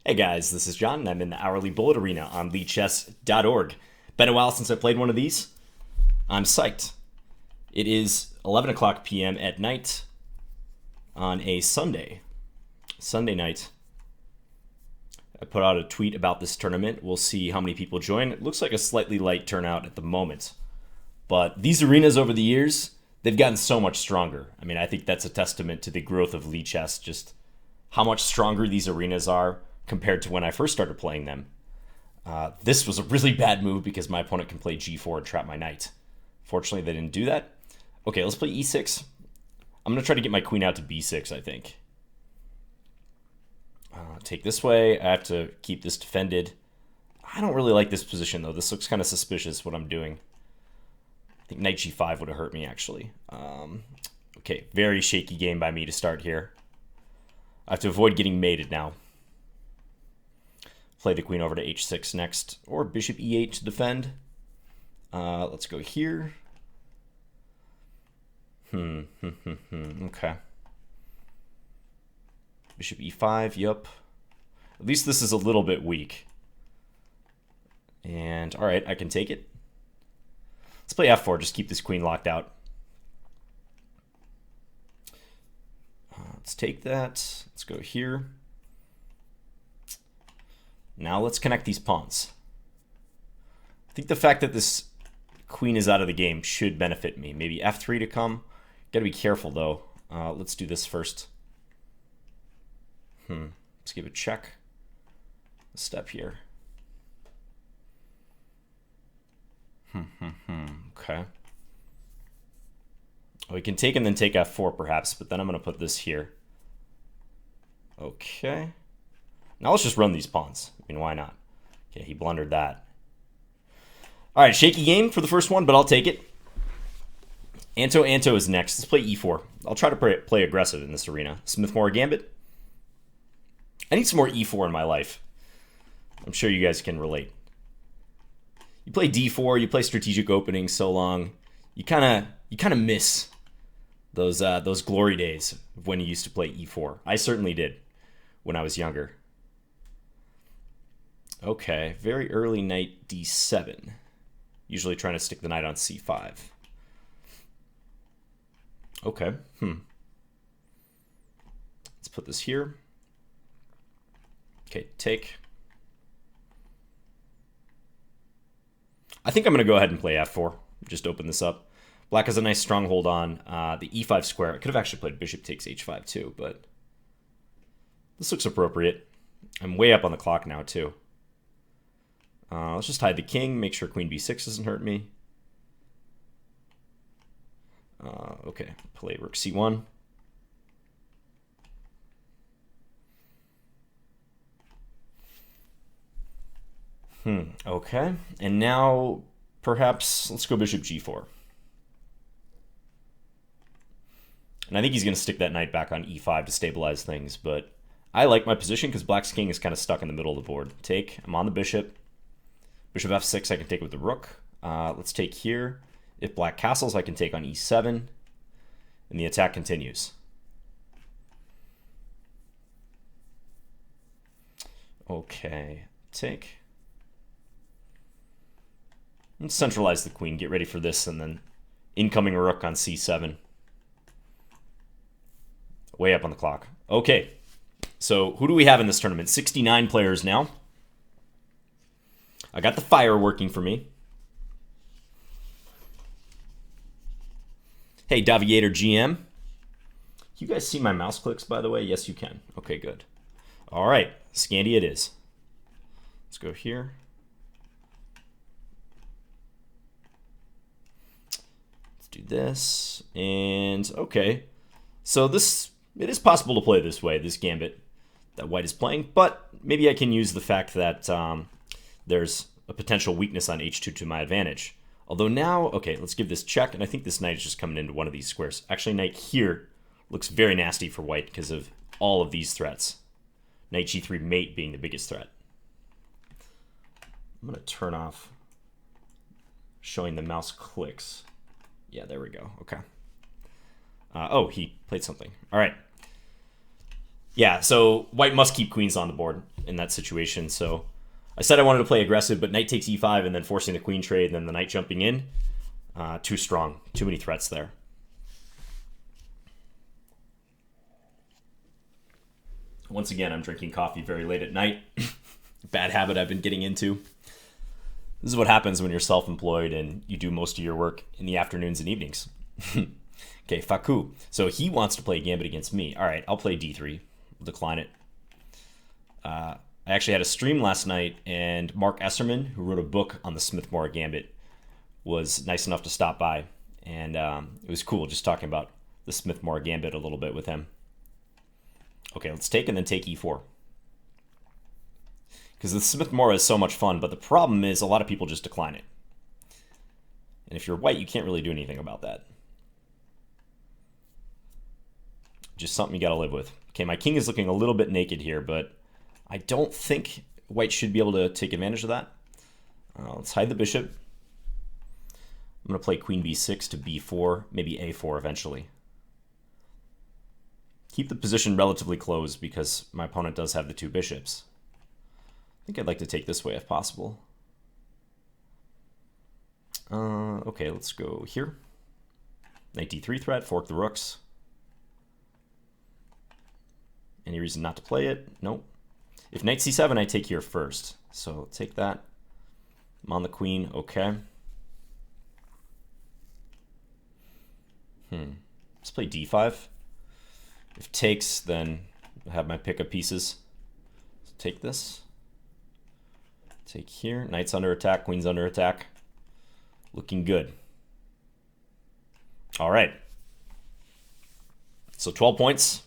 Hey guys, this is John, and I'm in the Hourly Bullet Arena on lichess.org. Been a while since I played one of these. I'm psyched. It is 11 o'clock p.m. at night on a Sunday night. I put out a tweet about this tournament. We'll see how many people join. It looks like a slightly light turnout at the moment. But these arenas over the years, they've gotten so much stronger. I mean, I think that's a testament to the growth of lichess, just how much stronger these arenas are compared to when I first started playing them. This was a really bad move because my opponent can play g4 and trap my knight. Fortunately, they didn't do that. Okay, let's play e6. I'm going to try to get my queen out to b6, I think. Take this way. I have to keep this defended. I don't really like this position, though. This looks kind of suspicious, what I'm doing. I think knight g5 would have hurt me, actually. Okay, very shaky game by me to start here. I have to avoid getting mated now. Play the queen over to h6 next, or bishop e8 to defend. Let's go here. Okay. Bishop e5, yup. At least this is a little bit weak. And, alright, I can take it. Let's play f4, just keep this queen locked out. Let's take that. Let's go here. Now let's connect these pawns. I think the fact that this queen is out of the game should benefit me. Maybe f3 to come. Gotta be careful, though. Let's do this first. Let's give a check. A step here. Okay. We can take and then take f4 perhaps, but then I'm going to put this here. Okay. Now let's just run these pawns. I mean, why not? Okay, he blundered that. All right, shaky game for the first one, but I'll take it. Anto is next. Let's play e4. I'll try to play aggressive in this arena. Smith-Morra Gambit. I need some more e4 in my life. I'm sure you guys can relate. You play d4, you play strategic openings so long, you kind of miss those glory days of when you used to play e4. I certainly did when I was younger. Okay, very early knight d7. Usually trying to stick the knight on c5. Okay, Let's put this here. Okay, take. I think I'm going to go ahead and play f4. Just open this up. Black has a nice stronghold on the e5 square. I could have actually played bishop takes h5 too, but this looks appropriate. I'm way up on the clock now too. Let's just hide the king, make sure queen b6 doesn't hurt me. Okay, play rook c1. Okay, and now perhaps let's go bishop g4. And I think he's going to stick that knight back on e5 to stabilize things, but I like my position because black's king is kind of stuck in the middle of the board. Take, I'm on the bishop. Bishop f6, I can take with the rook. Let's take here. If black castles, I can take on e7. And the attack continues. Okay, take. Let's centralize the queen, get ready for this, and then incoming rook on c7. Way up on the clock. Okay, so who do we have in this tournament? 69 players now. I got the fire working for me. Hey, Daviator GM. You guys see my mouse clicks, by the way? Yes, you can. Okay, good. All right, Scandy it is. Let's go here. Let's do this. And, okay. So it is possible to play this way, this gambit that white is playing, but maybe I can use the fact that there's a potential weakness on h2 to my advantage. Although now, okay, let's give this check, and I think this knight is just coming into one of these squares. Actually, knight here looks very nasty for white because of all of these threats. Knight g3 mate being the biggest threat. I'm going to turn off showing the mouse clicks. Yeah, there we go. Okay. Oh, he played something. All right. Yeah, so white must keep queens on the board in that situation. So I said I wanted to play aggressive, but knight takes e5 and then forcing the queen trade and then the knight jumping in. Too strong. Too many threats there. Once again, I'm drinking coffee very late at night. Bad habit I've been getting into. This is what happens when you're self-employed and you do most of your work in the afternoons and evenings. Okay, Faku. So he wants to play Gambit against me. All right, I'll play d3. I'll decline it. I actually had a stream last night, and Mark Esserman, who wrote a book on the Smith-Morra Gambit, was nice enough to stop by. And it was cool just talking about the Smith-Morra Gambit a little bit with him. Okay, let's take and then take e4. Because the Smith-Morra is so much fun, but the problem is a lot of people just decline it. And if you're white, you can't really do anything about that. Just something you gotta live with. Okay, my king is looking a little bit naked here, but I don't think white should be able to take advantage of that. Let's hide the bishop. I'm gonna play queen b6 to b4, maybe a4 eventually. Keep the position relatively closed because my opponent does have the two bishops. I think I'd like to take this way if possible. Okay, let's go here. Knight d3 threat, fork the rooks. Any reason not to play it? Nope. If knight c7, I take here first. So take that. I'm on the queen, okay. Let's play d5. If takes, then I have my pickup pieces. So take this. Take here. Knight's under attack, queen's under attack. Looking good. All right. So 12 points.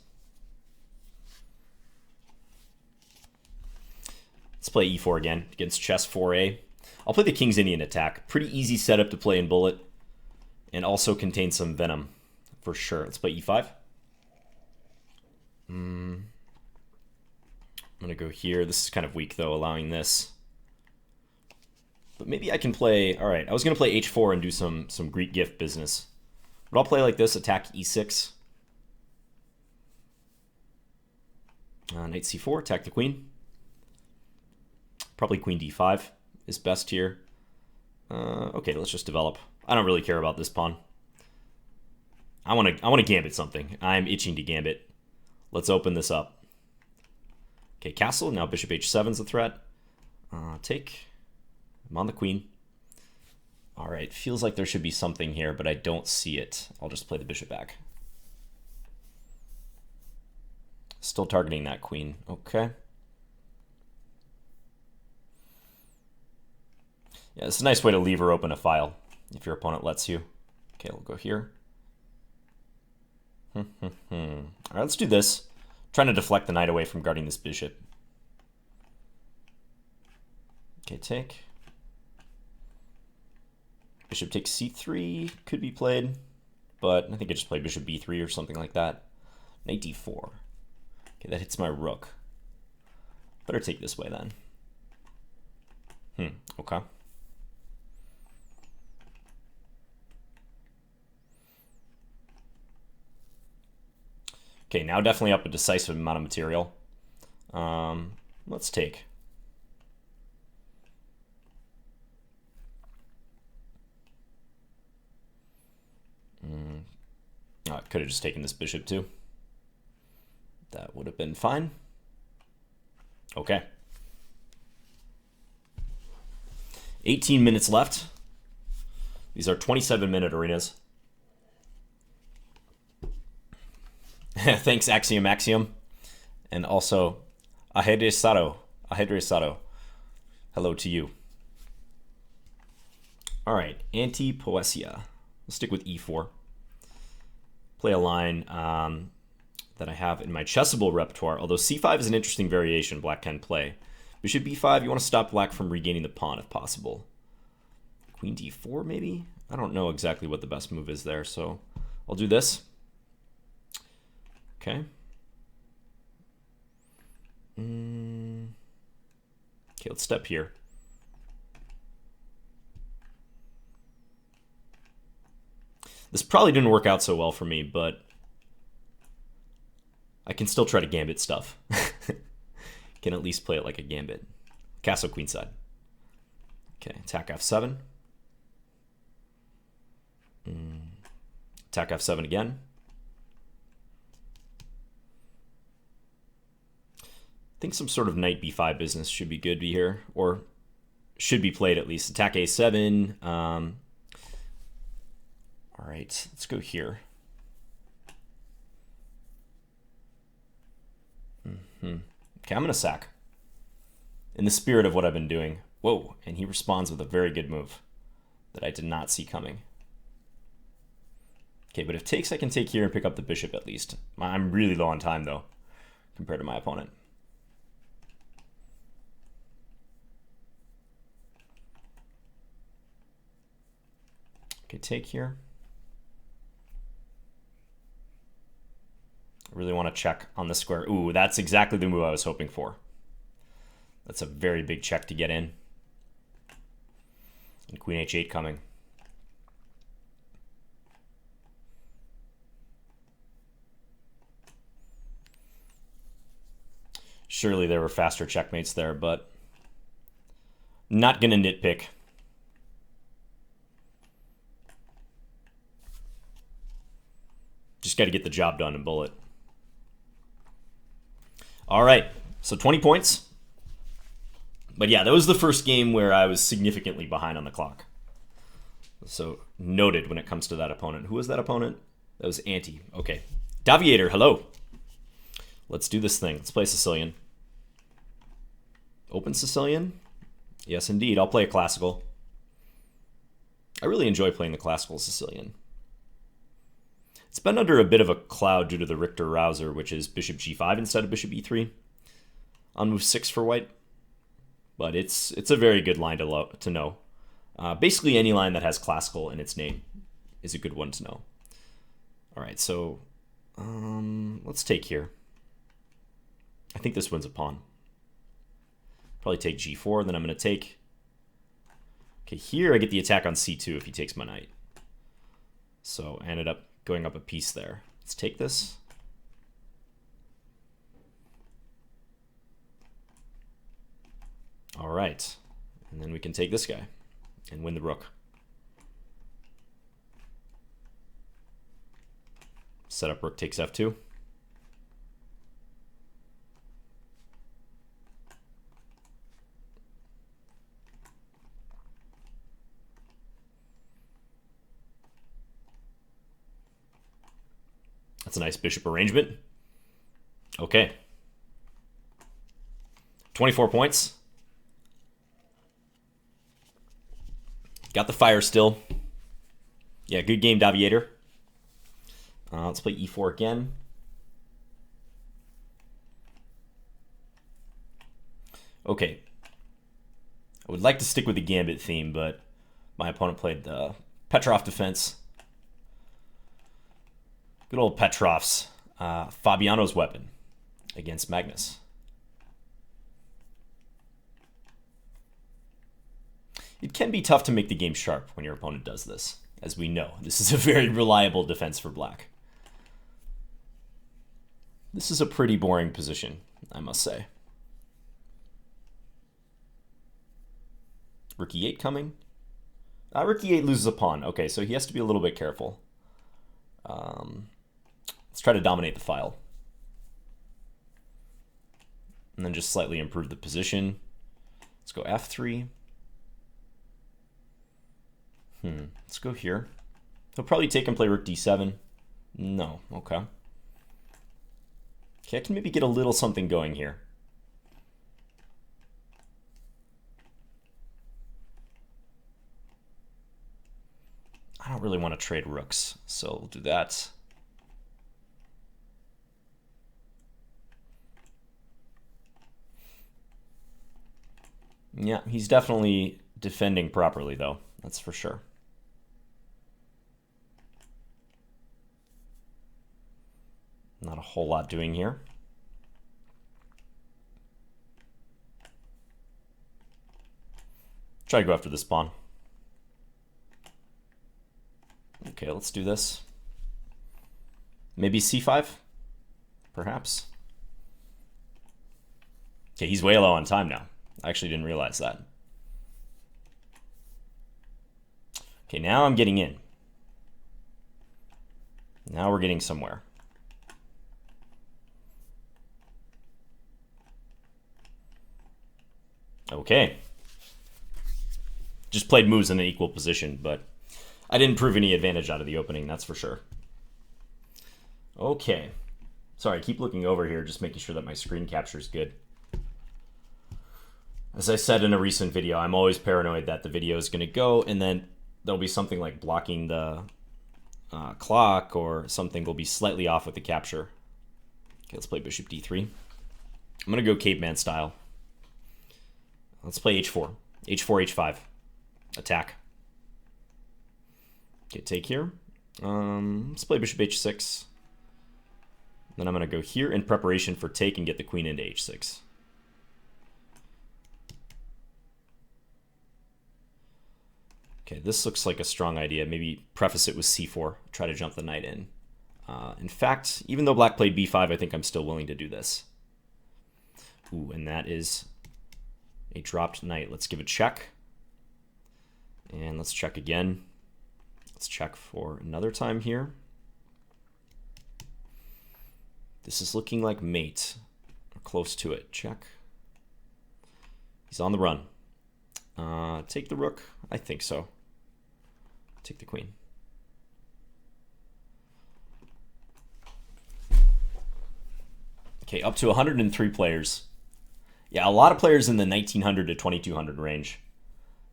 Let's play e4 again against chess 4a. I'll play the King's Indian attack. Pretty easy setup to play in bullet. And also contains some venom for sure. Let's play e5. I'm going to go here. This is kind of weak, though, allowing this. But maybe I can play... All right, I was going to play h4 and do some Greek gift business. But I'll play like this, attack e6. Knight c4, attack the queen. Probably queen d5 is best here. Okay, let's just develop. I don't really care about this pawn. I want to gambit something. I'm itching to gambit. Let's open this up. Okay, castle. Now bishop h7 is a threat. Take. I'm on the queen. All right, feels like there should be something here, but I don't see it. I'll just play the bishop back. Still targeting that queen. Okay. Yeah, it's a nice way to leave or open a file if your opponent lets you. Okay, we'll go here. All right, let's do this. Trying to deflect the knight away from guarding this bishop. Okay, take. Bishop takes c3 could be played, but I think I just play bishop b3 or something like that. Knight d4. Okay, that hits my rook. Better take this way then. Okay. Okay, now definitely up a decisive amount of material. Let's take. Oh, I could have just taken this bishop too. That would have been fine. Okay. 18 minutes left. These are 27-minute arenas. Thanks, Axiom. And also, Ahedresado. Hello to you. All right, Anti-Poesia. Let's stick with e4. Play a line that I have in my chessable repertoire, although c5 is an interesting variation black can play. Bishop b5, you want to stop black from regaining the pawn if possible. Queen d4, maybe? I don't know exactly what the best move is there, so I'll do this. Okay. Okay, let's step here. This probably didn't work out so well for me, but I can still try to gambit stuff. Can at least play it like a gambit. Castle queenside. Okay, attack f7. Attack f7 again. I think some sort of knight b5 business should be good here, or should be played at least. Attack a7. All right, let's go here. Okay, I'm going to sack. In the spirit of what I've been doing. Whoa, and he responds with a very good move that I did not see coming. Okay, but if takes, I can take here and pick up the bishop at least. I'm really low on time, though, compared to my opponent. Okay, take here. I really want to check on the square. Ooh, that's exactly the move I was hoping for. That's a very big check to get in. And queen h8 coming. Surely there were faster checkmates there, but not going to nitpick. Just got to get the job done and bullet. All right, so 20 points. But yeah, that was the first game where I was significantly behind on the clock. So noted when it comes to that opponent. Who was that opponent? That was Ante. Okay. Daviator, hello. Let's do this thing. Let's play Sicilian. Open Sicilian? Yes, indeed. I'll play a classical. I really enjoy playing the classical Sicilian. It's been under a bit of a cloud due to the Richter-Rouser, which is bishop g5 instead of bishop e3 on move 6 for white. But it's a very good line to know. Basically, any line that has classical in its name is a good one to know. All right, so let's take here. I think this wins a pawn. Probably take g4, then I'm going to take... Okay, here I get the attack on c2 if he takes my knight. So I ended up going up a piece there. Let's take this. All right, and then we can take this guy and win the rook. Set up rook takes f2. That's a nice bishop arrangement. Okay. 24 points. Got the fire still. Yeah, good game, Daviator. Let's play e4 again. Okay. I would like to stick with the gambit theme, but my opponent played the Petrov defense. Good old Petrov's Fabiano's weapon against Magnus. It can be tough to make the game sharp when your opponent does this. As we know, this is a very reliable defense for black. This is a pretty boring position, I must say. Rook e8 coming. Rook e8 loses a pawn. Okay, so he has to be a little bit careful. Let's try to dominate the file. And then just slightly improve the position. Let's go f3. Let's go here. He'll probably take and play rook d7. No, okay. Okay, I can maybe get a little something going here. I don't really want to trade rooks, so we'll do that. Yeah, he's definitely defending properly, though. That's for sure. Not a whole lot doing here. Try to go after this pawn. Okay, let's do this. Maybe c5? perhaps. Okay, he's way low on time now. I actually didn't realize that. Okay, now I'm getting in. Now we're getting somewhere. Okay. Just played moves in an equal position, but I didn't prove any advantage out of the opening, that's for sure. Okay. Sorry, I keep looking over here, just making sure that my screen capture is good. As I said in a recent video, I'm always paranoid that the video is going to go and then there'll be something like blocking the clock, or something will be slightly off with the capture. Okay, let's play bishop d3. I'm going to go caveman style. Let's play h4. h4, h5. Attack. Okay, take here. Let's play bishop h6. Then I'm going to go here in preparation for take and get the queen into h6. Okay, this looks like a strong idea. Maybe preface it with c4. Try to jump the knight in. In fact, even though black played b5, I think I'm still willing to do this. Ooh, and that is a dropped knight. Let's give a check. And let's check again. Let's check for another time here. This is looking like mate, or close to it. Check. He's on the run. Take the rook? I think so. Take the queen. Okay, up to 103 players. Yeah, a lot of players in the 1900 to 2200 range.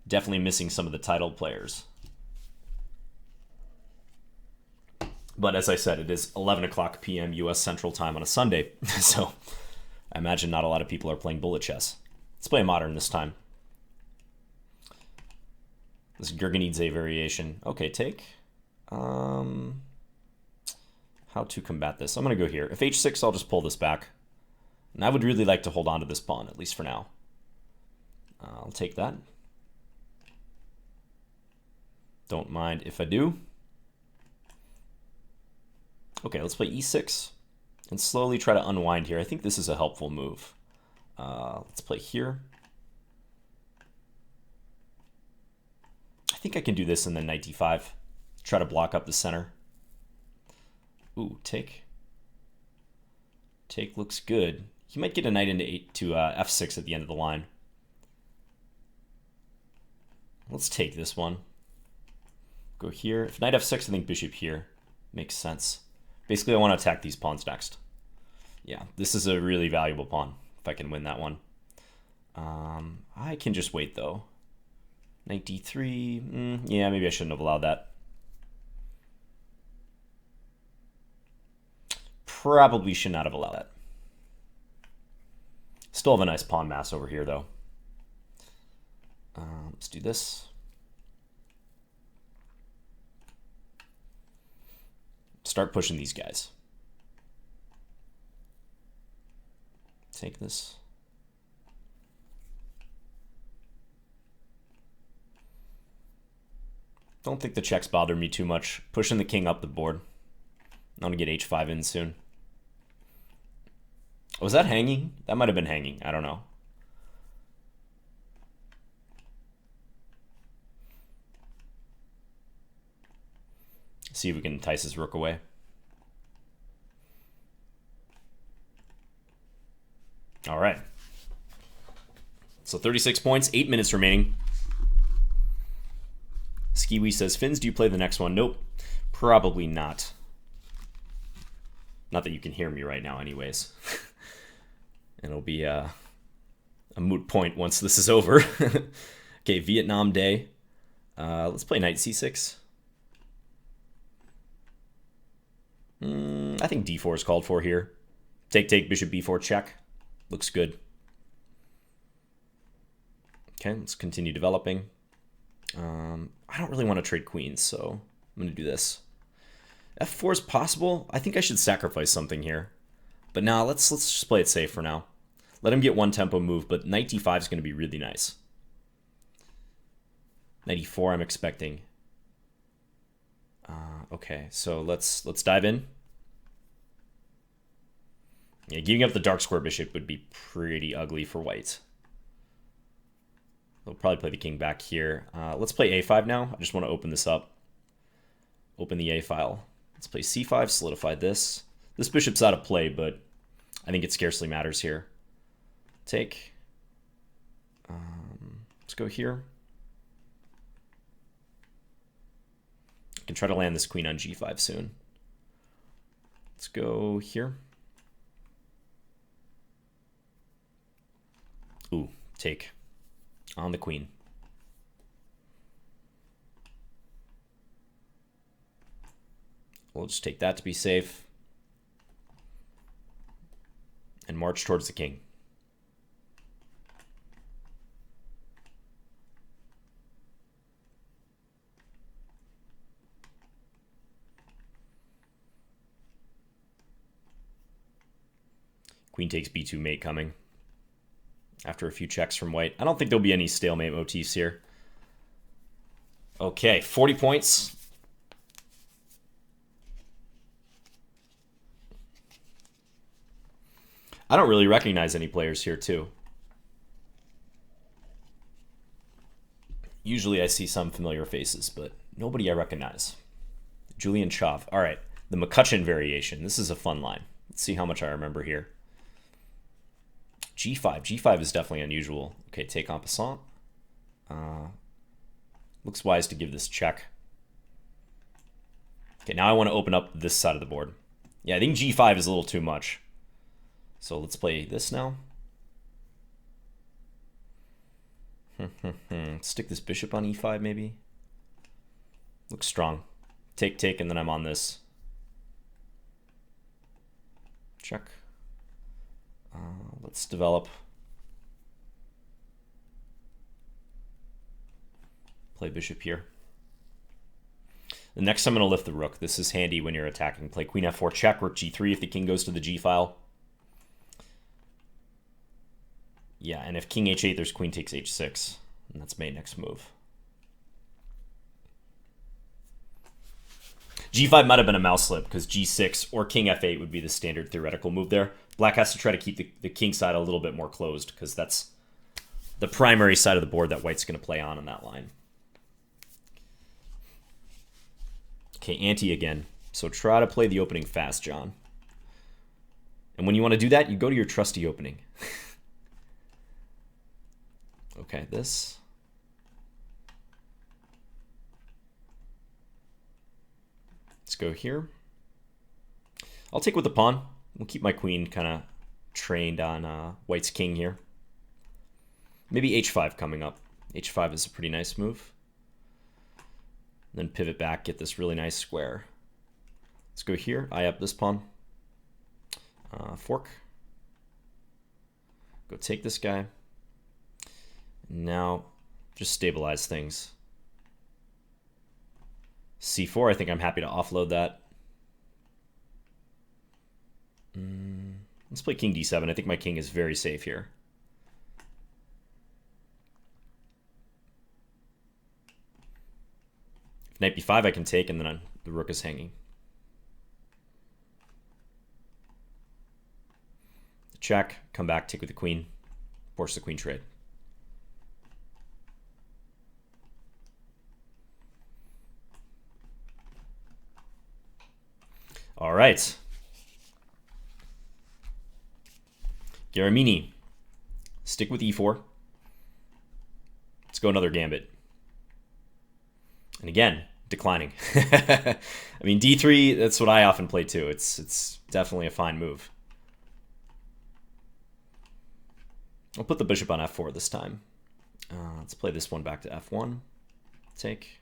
Definitely missing some of the titled players. But as I said, it is 11 o'clock p.m. U.S. Central Time on a Sunday, so I imagine not a lot of people are playing bullet chess. Let's play modern this time. This Gurgenidze variation. Okay, take. How to combat this? I'm going to go here. If h6, I'll just pull this back. And I would really like to hold on to this pawn, at least for now. I'll take that. Don't mind if I do. Okay, let's play e6 and slowly try to unwind here. I think this is a helpful move. Let's play here. I think I can do this and then knight d5. Try to block up the center. Ooh, take. Take looks good. He might get a knight into f6 at the end of the line. Let's take this one. Go here. If knight f6, I think bishop here. Makes sense. Basically, I want to attack these pawns next. Yeah, this is a really valuable pawn, if I can win that one. I can just wait, though. Knight d3. Yeah, maybe I shouldn't have allowed that. Probably should not have allowed that. Still have a nice pawn mass over here, though. Let's do this. Start pushing these guys. Take this. Don't think the checks bother me too much. Pushing the king up the board. I want to get h5 in soon. Was that hanging? That might have been hanging. I don't know. See if we can entice his rook away. All right. So 36 points, 8 minutes remaining. Skiwi says, Finns, do you play the next one? Nope, probably not. Not that you can hear me right now anyways. It'll be a moot point once this is over. Okay, Vietnam Day. Let's play knight c6. I think d4 is called for here. Take, bishop b4, check. Looks good. Okay, let's continue developing. I don't really want to trade queens, so I'm going to do this. f4 is possible. I think I should sacrifice something here. But now let's just play it safe for now. Let him get one tempo move, but knight d5 is going to be really nice. Knight e4 I'm expecting. Okay, so let's dive in. Yeah, giving up the dark square bishop would be pretty ugly for white. They'll probably play the king back here. Let's play a5 now. I just want to open this up. Open the a file. Let's play c5, solidify this. This bishop's out of play, but I think it scarcely matters here. Take. Let's go here. I can try to land this queen on g5 soon. Let's go here. Ooh, take on the queen. We'll just take that to be safe and march towards the king. Queen takes b2 mate coming after a few checks from white. I don't think there'll be any stalemate motifs here. Okay, 40 points. I don't really recognize any players here, too. Usually I see some familiar faces, but nobody I recognize. Julian Chav. All right, the McCutcheon variation. This is a fun line. Let's see how much I remember here. G5. G5 is definitely unusual. Okay, take en passant. Looks wise to give this check. Okay, now I want to open up this side of the board. Yeah, I think G5 is a little too much. So let's play this now. Stick this bishop on e5 maybe. Looks strong. Take, take, and then I'm on this. Check. Let's develop. Play bishop here. The next I'm going to lift the rook. This is handy when you're attacking. Play queen f4 check, rook g3 if the king goes to the g file. Yeah, and if king h8, there's queen takes h6. And that's mate next move. g5 might have been a mouse slip because g6 or king f8 would be the standard theoretical move there. Black has to try to keep the king side a little bit more closed because that's the primary side of the board that white's going to play on in that line. Okay, ante again. So try to play the opening fast, John. And when you want to do that, you go to your trusty opening. Okay, this. Let's go here. I'll take with the pawn. We'll keep my queen kind of trained on white's king here. Maybe h5 coming up. h5 is a pretty nice move. Then pivot back, get this really nice square. Let's go here, eye up this pawn. Fork. Go take this guy. Now, just stabilize things. c4, I think I'm happy to offload that. Let's play king d7. I think my king is very safe here. If knight b5 I can take, and then the rook is hanging. Check, come back, take with the queen, force the queen trade. All right. Garamini, stick with e4. Let's go another gambit. And again, declining. I mean, d3, that's what I often play too. It's definitely a fine move. I'll put the bishop on f4 this time. Let's play this one back to f1. Take.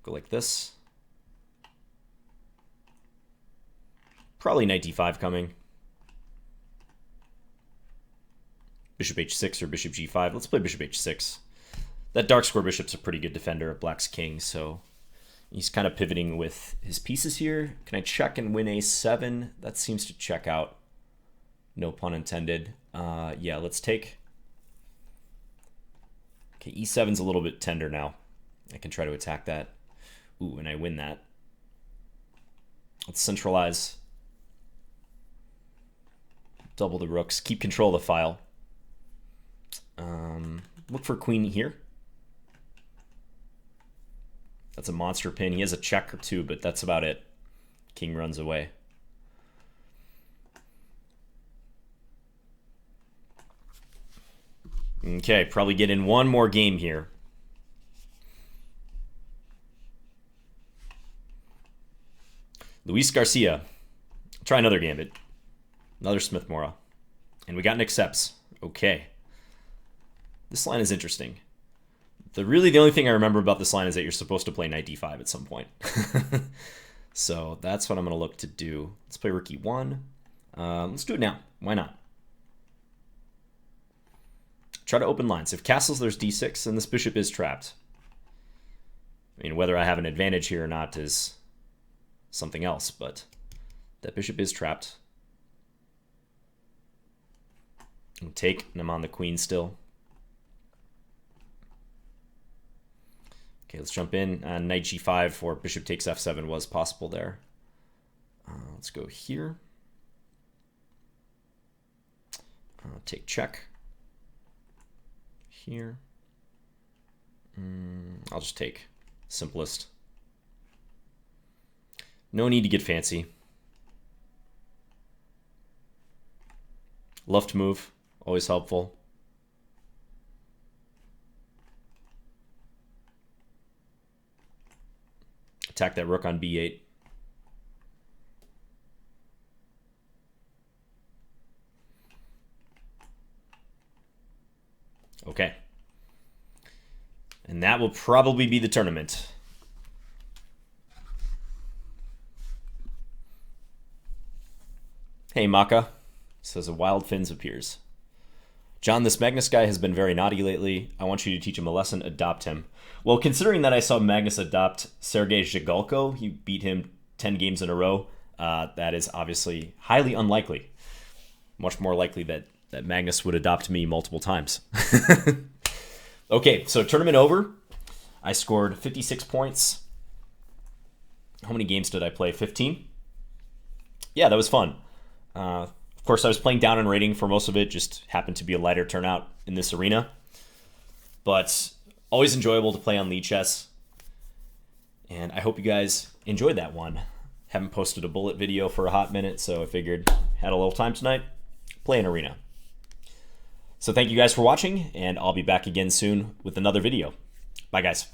Go like this. Probably knight d5 coming. Bishop h6 or bishop g5. Let's play bishop h6. That dark square bishop's a pretty good defender of black's king, so he's kind of pivoting with his pieces here. Can I check and win a7? That seems to check out. No pun intended. Yeah, let's take. Okay, e7's a little bit tender now. I can try to attack that. Ooh, and I win that. Let's centralize. Double the rooks. Keep control of the file. Look for queen here. That's a monster pin. He has a check or two, but that's about it. King runs away. Okay, probably get in one more game here. Luis Garcia. Try another gambit. Another Smith-Morra. And we got Nick Seps. Okay. This line is interesting. The only thing I remember about this line is that you're supposed to play knight d5 at some point. So that's what I'm going to look to do. Let's play rook e1. Let's do it now. Why not? Try to open lines. If castles, there's d6, and this bishop is trapped. I mean, whether I have an advantage here or not is something else, but that bishop is trapped. I'll take, and I'm on the queen still. Okay, let's jump in. Knight g5 or bishop takes f7 was possible there. Let's go here. Take check. Here. I'll just take. Simplest. No need to get fancy. Left move, always helpful. Attack that rook on b8. Okay. And that will probably be the tournament. Hey, Maka. Says a wild Finns appears. John, this Magnus guy has been very naughty lately. I want you to teach him a lesson. Adopt him. Well, considering that I saw Magnus adopt Sergei Zhigalko, he beat him 10 games in a row. That is obviously highly unlikely. Much more likely that Magnus would adopt me multiple times. Okay, so tournament over. I scored 56 points. How many games did I play? 15? Yeah, that was fun. Of course, I was playing down in rating for most of it. Just happened to be a lighter turnout in this arena. But always enjoyable to play on lichess. And I hope you guys enjoyed that one. Haven't posted a bullet video for a hot minute, so I figured had a little time tonight. Play an arena. So thank you guys for watching, and I'll be back again soon with another video. Bye, guys.